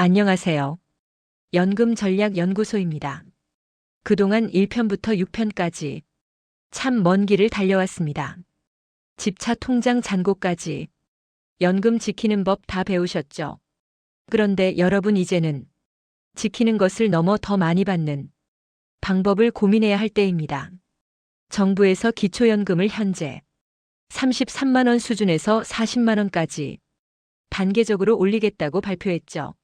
안녕하세요. 연금전략연구소입니다. 그동안 1편부터 6편까지 참 먼 길을 달려왔습니다. 집차 통장 잔고까지 연금 지키는 법 다 배우셨죠? 그런데 여러분 이제는 지키는 것을 넘어 더 많이 받는 방법을 고민해야 할 때입니다. 정부에서 기초연금을 현재 33만 원 수준에서 40만 원까지 단계적으로 올리겠다고 발표했죠.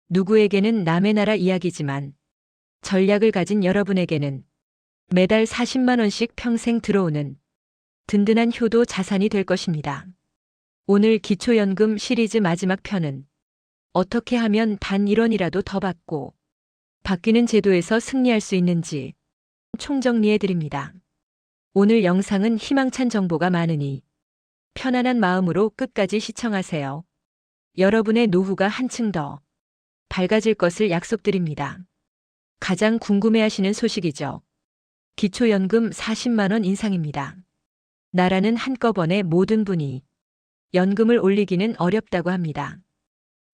누구에게는 남의 나라 이야기지만 전략을 가진 여러분에게는 매달 40만 원씩 평생 들어오는 든든한 효도 자산이 될 것입니다. 오늘 기초연금 시리즈 마지막 편은 어떻게 하면 단 1원이라도 더 받고 바뀌는 제도에서 승리할 수 있는지 총정리해 드립니다. 오늘 영상은 희망찬 정보가 많으니 편안한 마음으로 끝까지 시청하세요. 여러분의 노후가 한층 더 밝아질 것을 약속드립니다. 가장 궁금해하시는 소식이죠. 기초연금 40만 원 인상입니다. 나라는 한꺼번에 모든 분이 연금을 올리기는 어렵다고 합니다.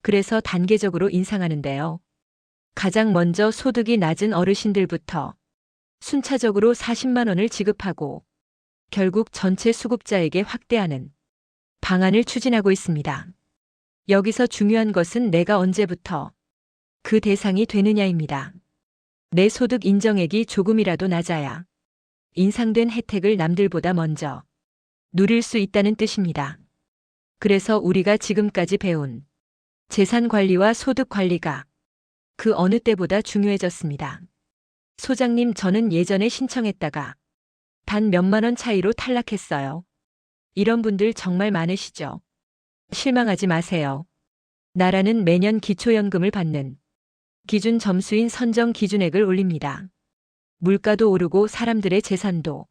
그래서 단계적으로 인상하는데요. 가장 먼저 소득이 낮은 어르신들부터 순차적으로 40만 원을 지급하고 결국 전체 수급자에게 확대하는 방안을 추진하고 있습니다. 여기서 중요한 것은 내가 언제부터 그 대상이 되느냐입니다. 내 소득 인정액이 조금이라도 낮아야 인상된 혜택을 남들보다 먼저 누릴 수 있다는 뜻입니다. 그래서 우리가 지금까지 배운 재산 관리와 소득 관리가 그 어느 때보다 중요해졌습니다. 소장님, 저는 예전에 신청했다가 단 몇만 원 차이로 탈락했어요. 이런 분들 정말 많으시죠? 실망하지 마세요. 나라는 매년 기초연금을 받는 기준 점수인 선정 기준액을 올립니다. 물가도 오르고 사람들의 재산도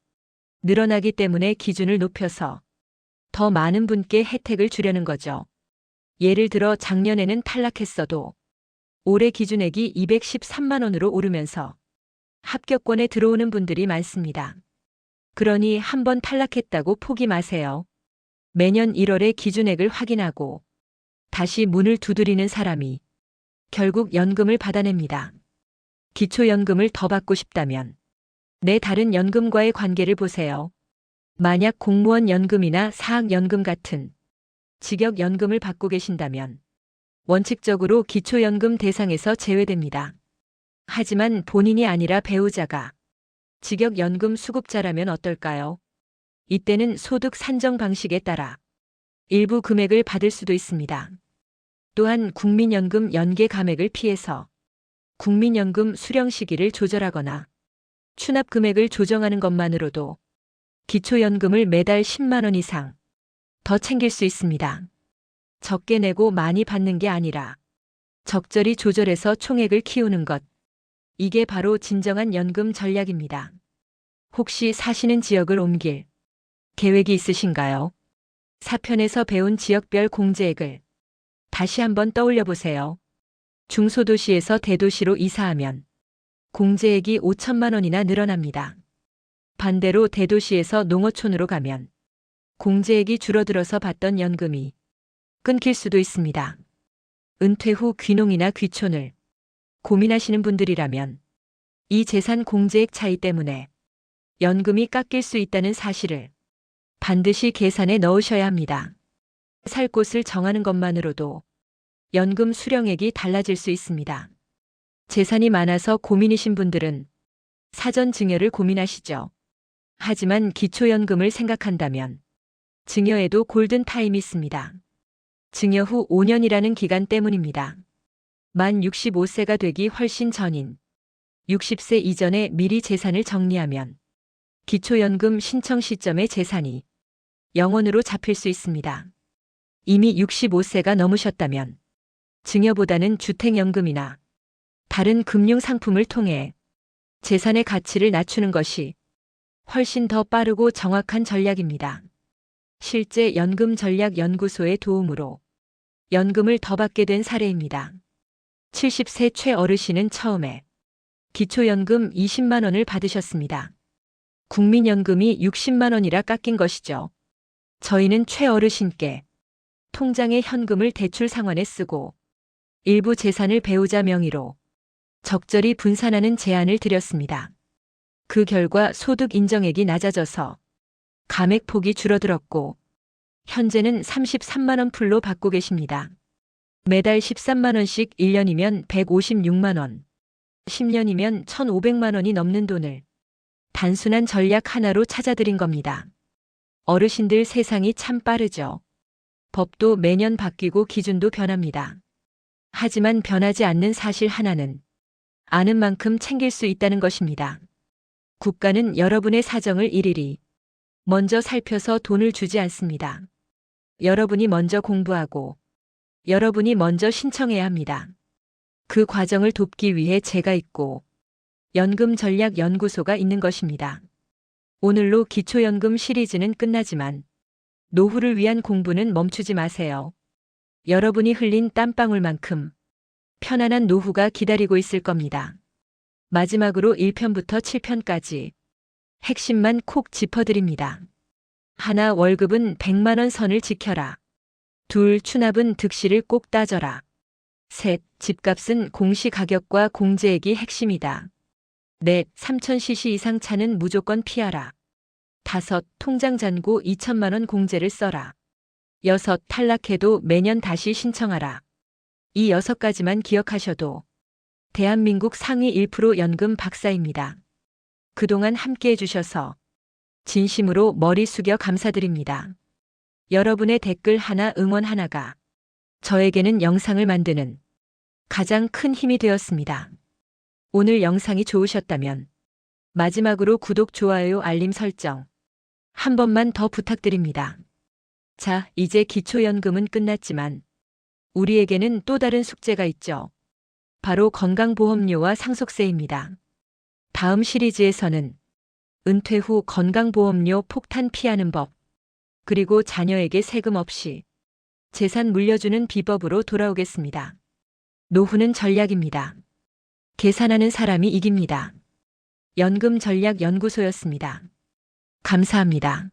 늘어나기 때문에 기준을 높여서 더 많은 분께 혜택을 주려는 거죠. 예를 들어 작년에는 탈락했어도 올해 기준액이 213만 원으로 오르면서 합격권에 들어오는 분들이 많습니다. 그러니 한번 탈락했다고 포기 마세요. 매년 1월에 기준액을 확인하고 다시 문을 두드리는 사람이 결국 연금을 받아냅니다. 기초연금을 더 받고 싶다면 내 다른 연금과의 관계를 보세요. 만약 공무원 연금이나 사학연금 같은 직역연금을 받고 계신다면 원칙적으로 기초연금 대상에서 제외됩니다. 하지만 본인이 아니라 배우자가 직역연금 수급자라면 어떨까요? 이때는 소득 산정 방식에 따라 일부 금액을 받을 수도 있습니다. 또한 국민연금 연계 감액을 피해서 국민연금 수령 시기를 조절하거나 추납 금액을 조정하는 것만으로도 기초연금을 매달 10만 원 이상 더 챙길 수 있습니다. 적게 내고 많이 받는 게 아니라 적절히 조절해서 총액을 키우는 것. 이게 바로 진정한 연금 전략입니다. 혹시 사시는 지역을 옮길 계획이 있으신가요? 4편에서 배운 지역별 공제액을 다시 한번 떠올려 보세요. 중소도시에서 대도시로 이사하면 공제액이 5천만 원이나 늘어납니다. 반대로 대도시에서 농어촌으로 가면 공제액이 줄어들어서 받던 연금이 끊길 수도 있습니다. 은퇴 후 귀농이나 귀촌을 고민하시는 분들이라면 이 재산 공제액 차이 때문에 연금이 깎일 수 있다는 사실을 반드시 계산에 넣으셔야 합니다. 살 곳을 정하는 것만으로도 연금 수령액이 달라질 수 있습니다. 재산이 많아서 고민이신 분들은 사전 증여를 고민하시죠. 하지만 기초연금을 생각한다면 증여에도 골든타임이 있습니다. 증여 후 5년이라는 기간 때문입니다. 만 65세가 되기 훨씬 전인 60세 이전에 미리 재산을 정리하면 기초연금 신청 시점의 재산이 0원으로 잡힐 수 있습니다. 이미 65세가 넘으셨다면 증여보다는 주택연금이나 다른 금융상품을 통해 재산의 가치를 낮추는 것이 훨씬 더 빠르고 정확한 전략입니다. 실제 연금전략연구소의 도움으로 연금을 더 받게 된 사례입니다. 70세 최 어르신은 처음에 기초연금 20만 원을 받으셨습니다. 국민연금이 60만 원이라 깎인 것이죠. 저희는 최 어르신께 통장에 현금을 대출 상환에 쓰고 일부 재산을 배우자 명의로 적절히 분산하는 제안을 드렸습니다. 그 결과 소득 인정액이 낮아져서 감액폭이 줄어들었고 현재는 33만 원 풀로 받고 계십니다. 매달 13만 원씩 1년이면 156만 원, 10년이면 1,500만 원이 넘는 돈을 단순한 전략 하나로 찾아드린 겁니다. 어르신들 세상이 참 빠르죠. 법도 매년 바뀌고 기준도 변합니다. 하지만 변하지 않는 사실 하나는 아는 만큼 챙길 수 있다는 것입니다. 국가는 여러분의 사정을 일일이 먼저 살펴서 돈을 주지 않습니다. 여러분이 먼저 공부하고 여러분이 먼저 신청해야 합니다. 그 과정을 돕기 위해 제가 있고 연금전략연구소가 있는 것입니다. 오늘로 기초연금 시리즈는 끝나지만 노후를 위한 공부는 멈추지 마세요. 여러분이 흘린 땀방울만큼 편안한 노후가 기다리고 있을 겁니다. 마지막으로 1편부터 7편까지 핵심만 콕 짚어드립니다. 하나, 월급은 100만 원 선을 지켜라. 둘, 추납은 득실을 꼭 따져라. 셋, 집값은 공시가격과 공제액이 핵심이다. 넷, 3000cc 이상 차는 무조건 피하라. 다섯, 통장 잔고 2천만 원 공제를 써라. 여섯, 탈락해도 매년 다시 신청하라. 이 6가지만 기억하셔도 대한민국 상위 1% 연금 박사입니다. 그동안 함께 해주셔서 진심으로 머리 숙여 감사드립니다. 여러분의 댓글 하나, 응원 하나가 저에게는 영상을 만드는 가장 큰 힘이 되었습니다. 오늘 영상이 좋으셨다면 마지막으로 구독, 좋아요, 알림 설정 한 번만 더 부탁드립니다. 자, 이제 기초연금은 끝났지만 우리에게는 또 다른 숙제가 있죠. 바로 건강보험료와 상속세입니다. 다음 시리즈에서는 은퇴 후 건강보험료 폭탄 피하는 법, 그리고 자녀에게 세금 없이 재산 물려주는 비법으로 돌아오겠습니다. 노후는 전략입니다. 계산하는 사람이 이깁니다. 연금전략연구소였습니다. 감사합니다.